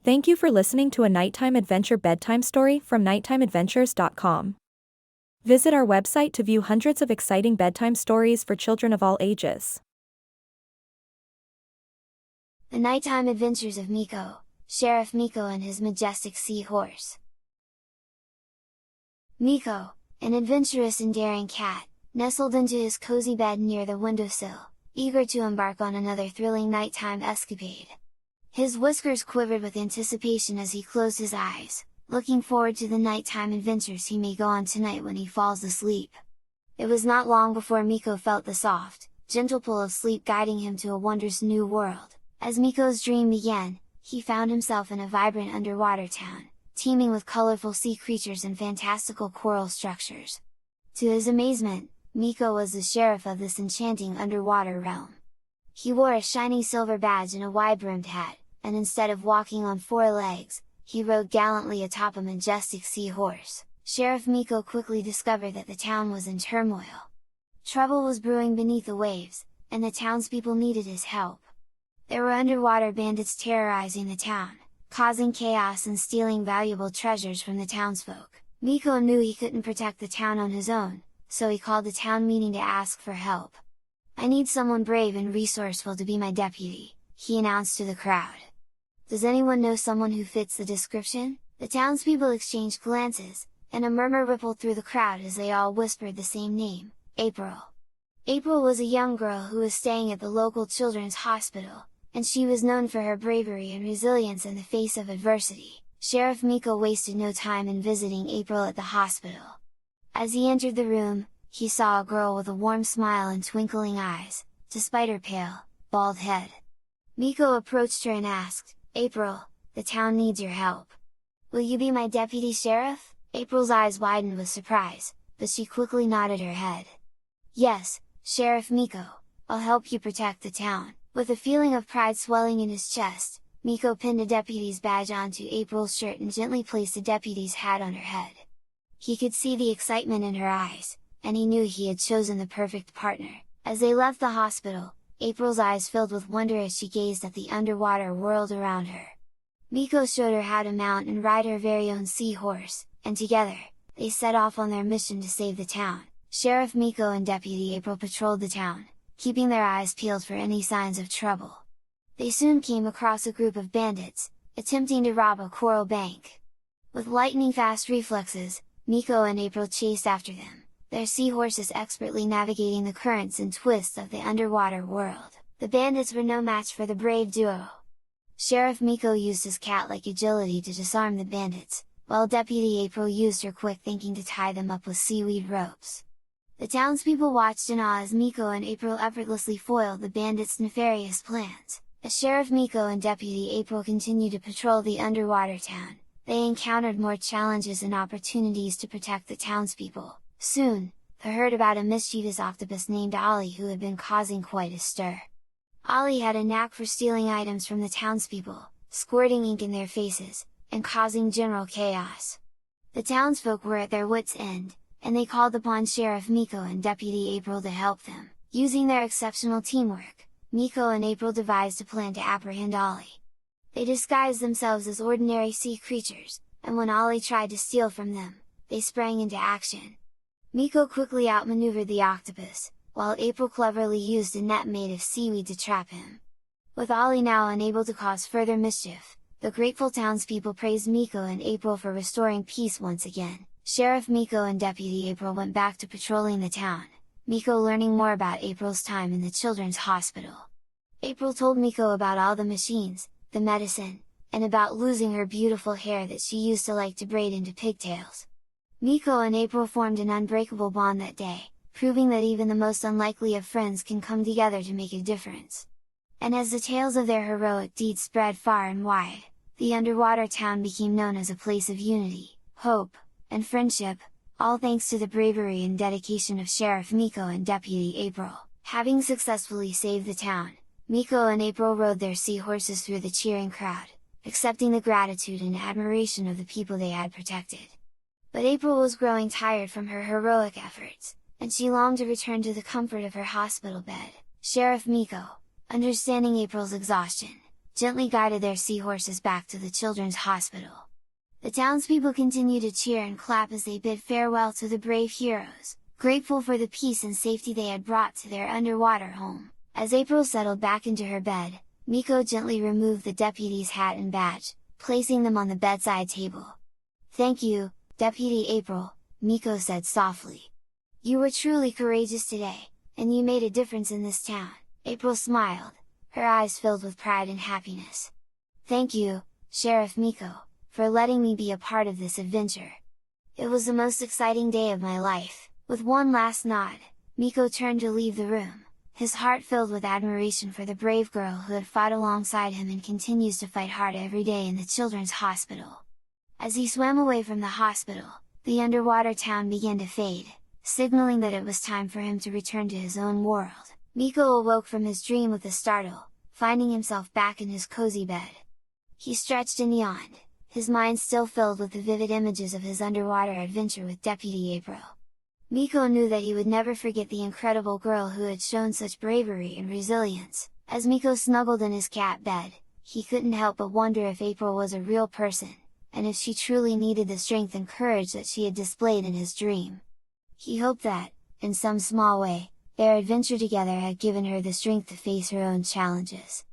Thank you for listening to a nighttime adventure bedtime story from nighttimeadventures.com. Visit our website to view hundreds of exciting bedtime stories for children of all ages. The Nighttime Adventures of Miko, Sheriff Miko and his Majestic Seahorse. Miko, an adventurous and daring cat, nestled into his cozy bed near the windowsill, eager to embark on another thrilling nighttime escapade. His whiskers quivered with anticipation as he closed his eyes, looking forward to the nighttime adventures he may go on tonight when he falls asleep. It was not long before Miko felt the soft, gentle pull of sleep guiding him to a wondrous new world. As Miko's dream began, he found himself in a vibrant underwater town, teeming with colorful sea creatures and fantastical coral structures. To his amazement, Miko was the sheriff of this enchanting underwater realm. He wore a shiny silver badge and a wide-brimmed hat, and instead of walking on four legs, he rode gallantly atop a majestic seahorse. Sheriff Miko quickly discovered that the town was in turmoil. Trouble was brewing beneath the waves, and the townspeople needed his help. There were underwater bandits terrorizing the town, causing chaos and stealing valuable treasures from the townsfolk. Miko knew he couldn't protect the town on his own, so he called a town meeting to ask for help. "I need someone brave and resourceful to be my deputy," he announced to the crowd. "Does anyone know someone who fits the description?" The townspeople exchanged glances, and a murmur rippled through the crowd as they all whispered the same name: April. April was a young girl who was staying at the local children's hospital, and she was known for her bravery and resilience in the face of adversity. Sheriff Miko wasted no time in visiting April at the hospital. As he entered the room, he saw a girl with a warm smile and twinkling eyes, despite her pale, bald head. Miko approached her and asked, "April, the town needs your help. Will you be my deputy sheriff?" April's eyes widened with surprise, but she quickly nodded her head. "Yes, Sheriff Miko, I'll help you protect the town." With a feeling of pride swelling in his chest, Miko pinned a deputy's badge onto April's shirt and gently placed a deputy's hat on her head. He could see the excitement in her eyes, and he knew he had chosen the perfect partner. As they left the hospital, April's eyes filled with wonder as she gazed at the underwater world around her. Miko showed her how to mount and ride her very own seahorse, and together, they set off on their mission to save the town. Sheriff Miko and Deputy April patrolled the town, keeping their eyes peeled for any signs of trouble. They soon came across a group of bandits, attempting to rob a coral bank. With lightning-fast reflexes, Miko and April chased after them, their seahorses expertly navigating the currents and twists of the underwater world. The bandits were no match for the brave duo. Sheriff Miko used his cat-like agility to disarm the bandits, while Deputy April used her quick thinking to tie them up with seaweed ropes. The townspeople watched in awe as Miko and April effortlessly foiled the bandits' nefarious plans. As Sheriff Miko and Deputy April continued to patrol the underwater town, they encountered more challenges and opportunities to protect the townspeople. Soon, they heard about a mischievous octopus named Ollie who had been causing quite a stir. Ollie had a knack for stealing items from the townspeople, squirting ink in their faces, and causing general chaos. The townsfolk were at their wits' end, and they called upon Sheriff Miko and Deputy April to help them. Using their exceptional teamwork, Miko and April devised a plan to apprehend Ollie. They disguised themselves as ordinary sea creatures, and when Ollie tried to steal from them, they sprang into action. Miko quickly outmaneuvered the octopus, while April cleverly used a net made of seaweed to trap him. With Ollie now unable to cause further mischief, the grateful townspeople praised Miko and April for restoring peace once again. Sheriff Miko and Deputy April went back to patrolling the town, Miko learning more about April's time in the children's hospital. April told Miko about all the machines, the medicine, and about losing her beautiful hair that she used to braid into pigtails. Miko and April formed an unbreakable bond that day, proving that even the most unlikely of friends can come together to make a difference. And as the tales of their heroic deeds spread far and wide, the underwater town became known as a place of unity, hope, and friendship, all thanks to the bravery and dedication of Sheriff Miko and Deputy April. Having successfully saved the town, Miko and April rode their seahorses through the cheering crowd, accepting the gratitude and admiration of the people they had protected. But April was growing tired from her heroic efforts, and she longed to return to the comfort of her hospital bed. Sheriff Miko, understanding April's exhaustion, gently guided their seahorses back to the children's hospital. The townspeople continued to cheer and clap as they bid farewell to the brave heroes, grateful for the peace and safety they had brought to their underwater home. As April settled back into her bed, Miko gently removed the deputy's hat and badge, placing them on the bedside table. "Thank you, Deputy April," Miko said softly. "You were truly courageous today, and you made a difference in this town." April smiled, her eyes filled with pride and happiness. "Thank you, Sheriff Miko, for letting me be a part of this adventure. It was the most exciting day of my life." With one last nod, Miko turned to leave the room, his heart filled with admiration for the brave girl who had fought alongside him and continues to fight hard every day in the children's hospital. As he swam away from the hospital, the underwater town began to fade, signaling that it was time for him to return to his own world. Miko awoke from his dream with a startle, finding himself back in his cozy bed. He stretched and yawned, his mind still filled with the vivid images of his underwater adventure with Deputy April. Miko knew that he would never forget the incredible girl who had shown such bravery and resilience. As Miko snuggled in his cat bed, he couldn't help but wonder if April was a real person, and if she truly needed the strength and courage that she had displayed in his dream. He hoped that, in some small way, their adventure together had given her the strength to face her own challenges.